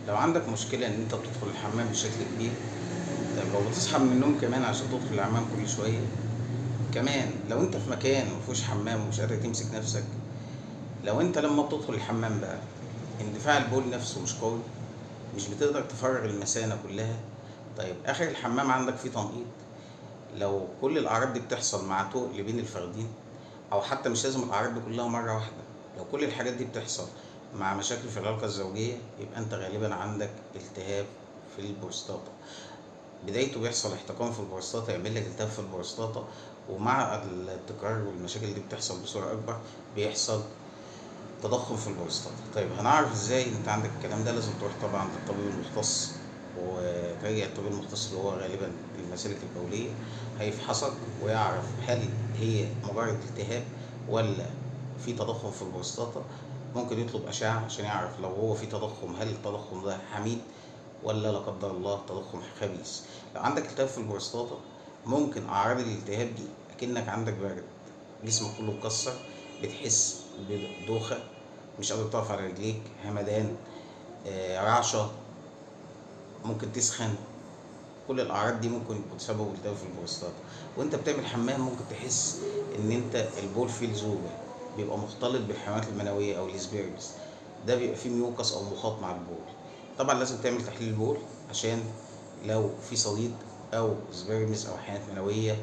لو عندك مشكلة إن أنت بتدخل الحمام بشكل كبير، طيب لو بتصحى من النوم كمان عشان تدخل الحمام كل شوية، كمان لو أنت في مكان مفيهوش حمام ومش قادر تمسك نفسك، لو أنت لما بتدخل الحمام بقى اندفاع البول نفسه مش قوي، مش بتقدر تفرغ المثانة كلها، طيب آخر الحمام عندك فيه تنقيط، لو كل الأعراض دي بتحصل مع تقل بين الفخدين، أو حتى مش لازم الأعراض دي كلها مرة واحدة، لو كل الحاجات دي بتحصل مع مشاكل في العلاقة الزوجية يبقى أنت غالبا عندك التهاب في البروستاتا. بدايته بيحصل احتقان في البروستاتا يعمل لك التهاب في البروستاتا، ومع التكرار والمشاكل دي بتحصل بصورة أكبر بيحصل تضخم في البروستاتا. طيب هنعرف ازاي ان انت عندك الكلام ده؟ لازم تروح طبعا للطبيب المختص، وتراجع الطبيب المختص اللي هو غالبا المسالك البولية، هيفحصك ويعرف هل هي مجرد التهاب ولا في تضخم في البروستاتا. ممكن يطلب أشعة عشان يعرف لو هو في تضخم هل التضخم ده حميد ولا لا قدر الله تضخم خبيث. لو عندك التهاب في البروستاتا ممكن أعراض الالتهاب دي أكنك عندك برد، جسمك كله مكسر، بتحس بدوخة، مش قادر تقف على رجليك، همدان، رعشة، ممكن تسخن. كل الأعراض دي ممكن يكون سببه التهاب في البروستاتا. وأنت بتعمل حمام ممكن تحس إن أنت البول فيه لزوجة، بيبقى مختلط بالحيوانات المنوية أو السبيرمز، ده بيبقى فيه ميوكس أو مخاط مع البول. طبعا لازم تعمل تحليل البول عشان لو في صديد أو سبيرمز أو حيوانات منوية،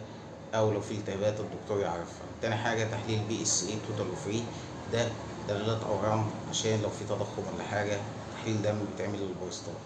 أو لو في التهابات الدكتور يعرفها. تاني حاجة تحليل PSA توتال وفري، ده دلالات أورام عشان لو في تضخم ولا حاجة، تحليل دم بيتعمل للبروستاتا.